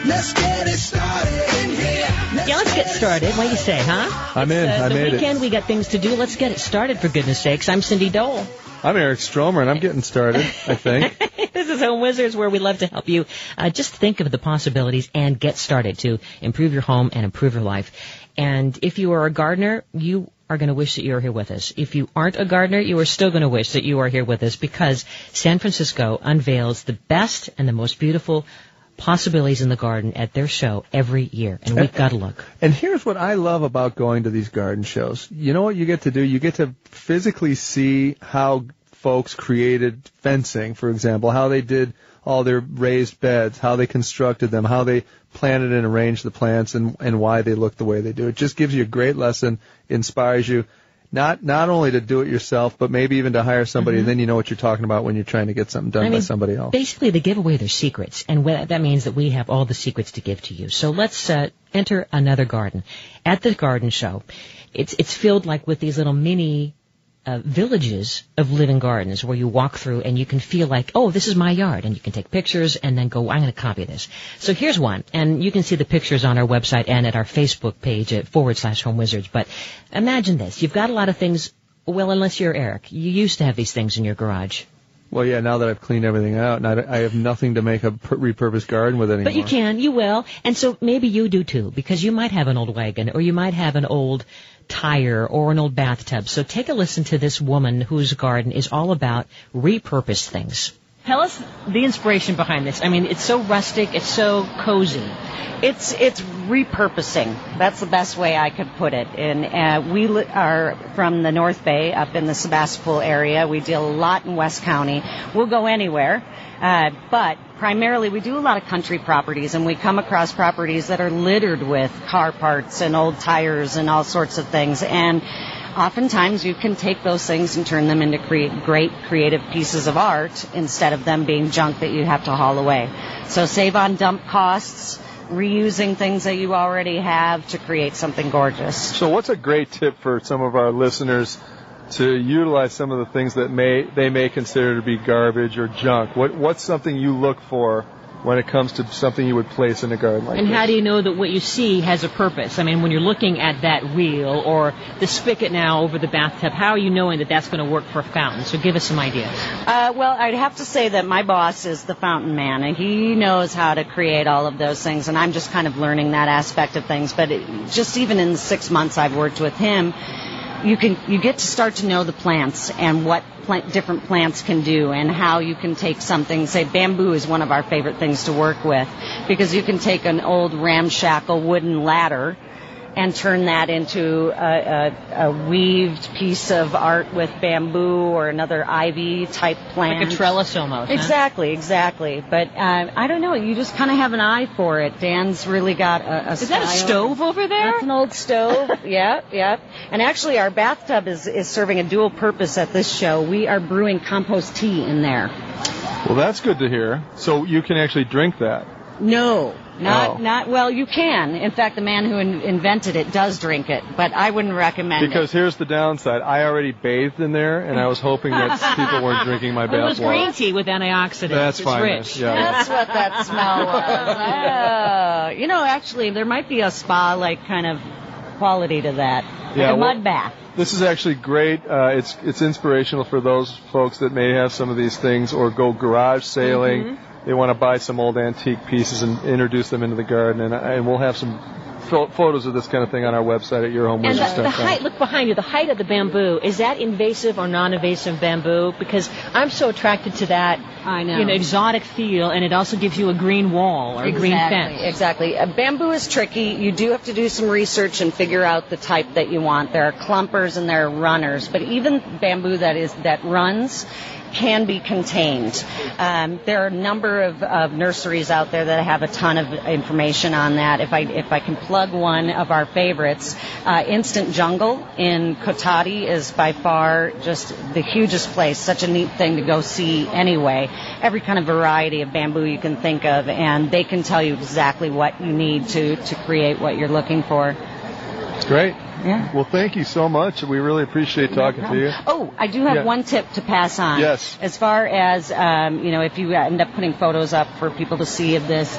Let's get it started in here. Yeah, let's get started. What do you say, huh? I'm in. I made it. The weekend, we got things to do. Let's get it started, for goodness sakes. I'm Cindy Dole. I'm Eric Stromer, and I'm getting started, I think. This is Home Wizards, where we love to help you just think of the possibilities and get started to improve your home and improve your life. And if you are a gardener, you are going to wish that you were here with us. If you aren't a gardener, you are still going to wish that you are here with us, because San Francisco unveils the best and the most beautiful possibilities in the garden at their show every year, and we've got to look. And here's what I love about going to these garden shows. You know what you get to do? You get to physically see how folks created fencing, for example, how they did all their raised beds, how they constructed them, how they planted and arranged the plants, and why they look the way they do. It just gives you a great lesson, inspires you. Not only to do it yourself, but maybe even to hire somebody, and then you know what you're talking about when you're trying to get something done by somebody else. Basically, they give away their secrets, and that means that we have all the secrets to give to you. So let's enter another garden. At the garden show, it's filled like with these little mini villages of living gardens where you walk through and you can feel like, oh, this is my yard, and you can take pictures and then go, I'm going to copy this. So here's one, and you can see the pictures on our website and at our Facebook page at /Home Wizards. But imagine this. You've got a lot of things, well, unless you're Eric. You used to have these things in your garage. Well, yeah, now that I've cleaned everything out, and I have nothing to make a repurposed garden with anymore. But you will. And so maybe you do too, because you might have an old wagon, or you might have an old tire or an old bathtub. So take a listen to this woman whose garden is all about repurposed things. Tell us the inspiration behind this. I mean, it's so rustic, it's so cozy. It's repurposing. That's the best way I could put it. And we are from the North Bay, up in the Sebastopol area. We deal a lot in West County. We'll go anywhere, but primarily we do a lot of country properties, and we come across properties that are littered with car parts and old tires and all sorts of things. And oftentimes you can take those things and turn them into great creative pieces of art instead of them being junk that you have to haul away. So save on dump costs, reusing things that you already have to create something gorgeous. So what's a great tip for some of our listeners to utilize some of the things that they may consider to be garbage or junk? What's something you look for when it comes to something you would place in a garden like this? And how do you know that what you see has a purpose? I mean, when you're looking at that wheel or the spigot now over the bathtub, how are you knowing that that's going to work for a fountain? So give us some ideas. Well, I'd have to say that my boss is the fountain man, and he knows how to create all of those things, and I'm just kind of learning that aspect of things. But just even in the 6 months I've worked with him, you get to start to know the plants and what different plants can do, and how you can take something, say bamboo is one of our favorite things to work with, because you can take an old ramshackle wooden ladder and turn that into a weaved piece of art with bamboo or another ivy-type plant. Like a trellis almost. Exactly. But I don't know. You just kind of have an eye for it. Dan's really got a Is that a stove over there? That's an old stove. Yeah. And actually, our bathtub is serving a dual purpose at this show. We are brewing compost tea in there. Well, that's good to hear. So you can actually drink that? No. Not well, you can. In fact, the man who invented it does drink it, but I wouldn't recommend it. Because here's the downside. I already bathed in there, and I was hoping that people weren't drinking my bath water. It was green tea with antioxidants. That's fine. It's rich. Yeah. That's what that smell was. Actually, there might be a spa-like kind of quality to that. Like a mud bath. This is actually great. It's inspirational for those folks that may have some of these things or go garage sailing. Mm-hmm. They want to buy some old antique pieces and introduce them into the garden, and we'll have some photos of this kind of thing on our website at yourhomewizards.com. And the height, look behind you, the height of the bamboo, is that invasive or non-invasive bamboo? Because I'm so attracted to that, I know. Exotic feel, and it also gives you a green wall or a green fence. Exactly. Bamboo is tricky. You do have to do some research and figure out the type that you want. There are clumpers and there are runners, but even bamboo that runs can be contained. There are a number of nurseries out there that have a ton of information on that. If I can plug one of our favorites, Instant Jungle in Kotati is by far just the hugest place. Such a neat thing to go see anyway. Every kind of variety of bamboo you can think of, and they can tell you exactly what you need to create what you're looking for. Great. Yeah. Well, thank you so much. We really appreciate talking to you. Oh, I do have one tip to pass on. Yes. As far as, if you end up putting photos up for people to see of this,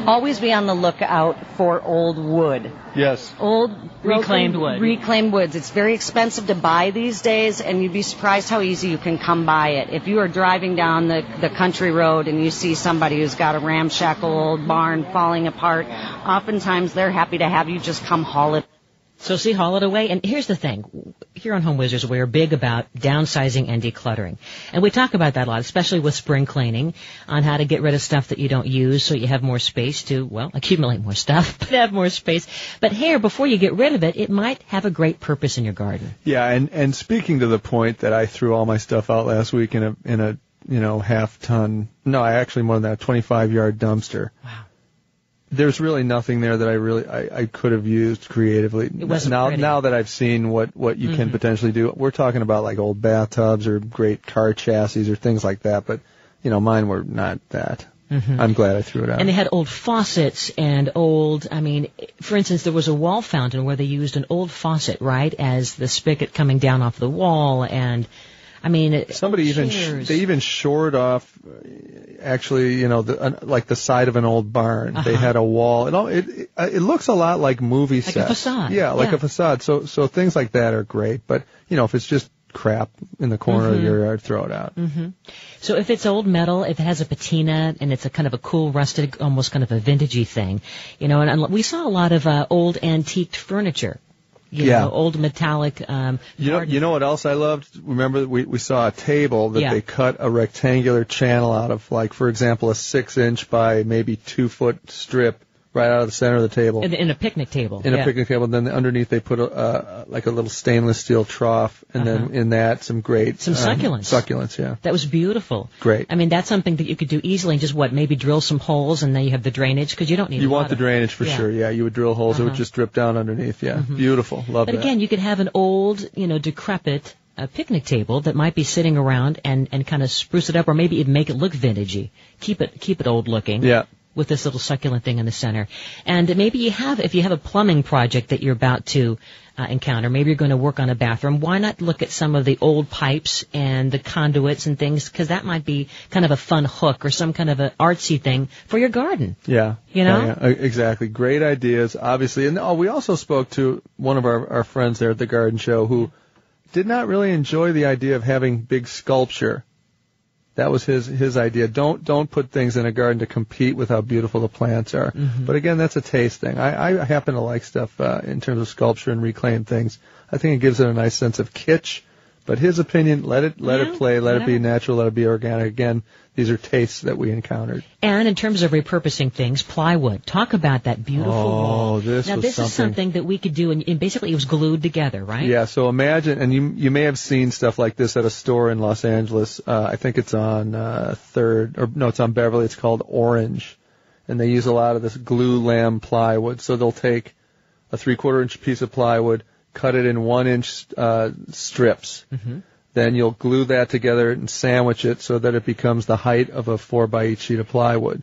always be on the lookout for old wood. Yes. Old Reclaimed wood. Reclaimed woods. It's very expensive to buy these days, and you'd be surprised how easy you can come by it. If you are driving down the country road and you see somebody who's got a ramshackle old barn falling apart, oftentimes they're happy to have you just come haul it. So see, haul it away. And here's the thing. Here on Home Wizards, we're big about downsizing and decluttering. And we talk about that a lot, especially with spring cleaning, on how to get rid of stuff that you don't use so you have more space to, well, accumulate more stuff, but have more space. But here, before you get rid of it, it might have a great purpose in your garden. Yeah, and speaking to the point that I threw all my stuff out last week in a half-ton, no, actually more than that, 25-yard dumpster. Wow. There's really nothing there that I could have used creatively. It wasn't pretty. Now that I've seen what you can potentially do, we're talking about like old bathtubs or great car chassis or things like that. But mine were not that. I'm glad I threw it out. And they had old faucets and old, for instance, there was a wall fountain where they used an old faucet, right, as the spigot coming down off the wall. And somebody even shored off, actually, like the side of an old barn. They had a wall. It looks a lot like movie sets. Like a facade. Yeah, like a facade. So things like that are great. But if it's just crap in the corner of your yard, throw it out. So if it's old metal, if it has a patina and it's a kind of a cool rusted, almost kind of a vintagey thing, and we saw a lot of old antiqued furniture. Old metallic. You know what else I loved? Remember, we saw a table that they cut a rectangular channel out of, like, for example, a 6-inch by maybe 2-foot strip right out of the center of the table. In a picnic table. In a picnic table. And then underneath they put like a little stainless steel trough, and then in that some succulents. Succulents, yeah. That was beautiful. Great. That's something that you could do easily. Just maybe drill some holes, and then you have the drainage, because you don't need. You want the drainage for sure. Yeah, you would drill holes. It would just drip down underneath. Yeah, beautiful. Love that. But again, you could have an old, decrepit picnic table that might be sitting around and kind of spruce it up, or maybe even make it look vintagey. Keep it old looking. Yeah. With this little succulent thing in the center. And maybe if you have a plumbing project that you're about to encounter, maybe you're going to work on a bathroom, why not look at some of the old pipes and the conduits and things, because that might be kind of a fun hook or some kind of an artsy thing for your garden. Yeah. Yeah, exactly. Great ideas, obviously. And we also spoke to one of our friends there at the garden show who did not really enjoy the idea of having big sculpture. That was his idea. Don't put things in a garden to compete with how beautiful the plants are. But again, that's a taste thing. I happen to like stuff in terms of sculpture and reclaimed things. I think it gives it a nice sense of kitsch. But his opinion, let it play, let it be natural, let it be organic. Again, these are tastes that we encountered. And in terms of repurposing things, plywood. Talk about that beautiful wall. This is something that we could do, and basically it was glued together, right? Yeah, so imagine, and you may have seen stuff like this at a store in Los Angeles. I think it's on it's on Beverly. It's called Orange. And they use a lot of this glue lamb plywood. So they'll take a 3/4-inch piece of plywood, cut it in 1-inch strips. Then you'll glue that together and sandwich it so that it becomes the height of a 4x8 sheet of plywood.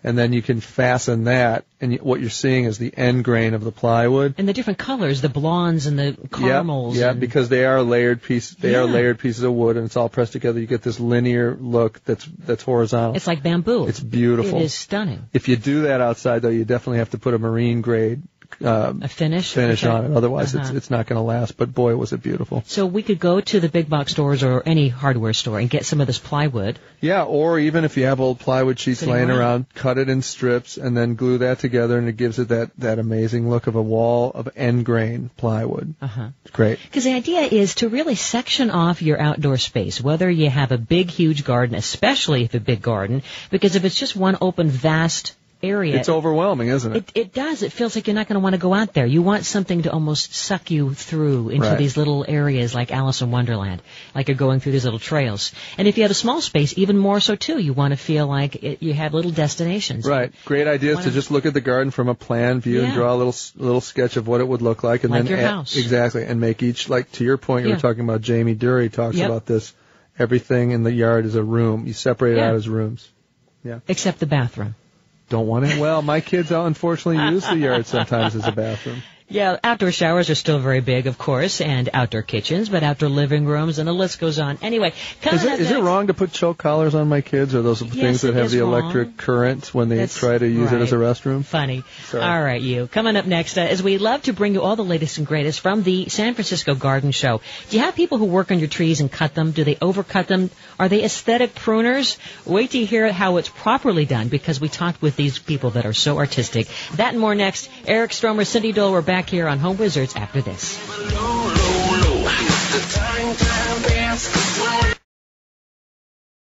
And then you can fasten that, and what you're seeing is the end grain of the plywood. And the different colors, the blondes and the caramels. Yeah, because they are layered pieces. They are layered pieces of wood, and it's all pressed together. You get this linear look that's horizontal. It's like bamboo. It's beautiful. It is stunning. If you do that outside, though, you definitely have to put a marine grade a finish on it. Otherwise, it's not going to last. But boy, was it beautiful. So we could go to the big box stores or any hardware store and get some of this plywood. Yeah, or even if you have old plywood sheets laying around, cut it in strips and then glue that together, and it gives it that amazing look of a wall of end grain plywood. It's great. Because the idea is to really section off your outdoor space, whether you have a big, huge garden, especially if a big garden, because if it's just one open, vast area. It's overwhelming, isn't it? It does. It feels like you're not going to want to go out there. You want something to almost suck you through into these little areas like Alice in Wonderland, like you're going through these little trails. And if you have a small space, even more so too, you want to feel like you have little destinations. Right. Great idea is to just look at the garden from a plan view and draw a little sketch of what it would look like, and like then your house. Exactly, and make each, like to your point, you were talking about Jamie Dury talks about this. Everything in the yard is a room. You separate it out as rooms. Yeah. Except the bathroom. Don't want it? Well, my kids unfortunately use the yard sometimes as a bathroom. Yeah, outdoor showers are still very big, of course, and outdoor kitchens, but outdoor living rooms, and the list goes on. Anyway, is it wrong to put choke collars on my kids, or those things that have the electric current when they try to use it as a restroom? Funny. Sorry. All right, you. Coming up next, as we love to bring you all the latest and greatest from the San Francisco Garden Show. Do you have people who work on your trees and cut them? Do they overcut them? Are they aesthetic pruners? Wait to hear how it's properly done, because we talked with these people that are so artistic. That and more next. Eric Stromer, Cindy Dole, we're back here on Home Wizards after this. Low, low, low. It's the time dance.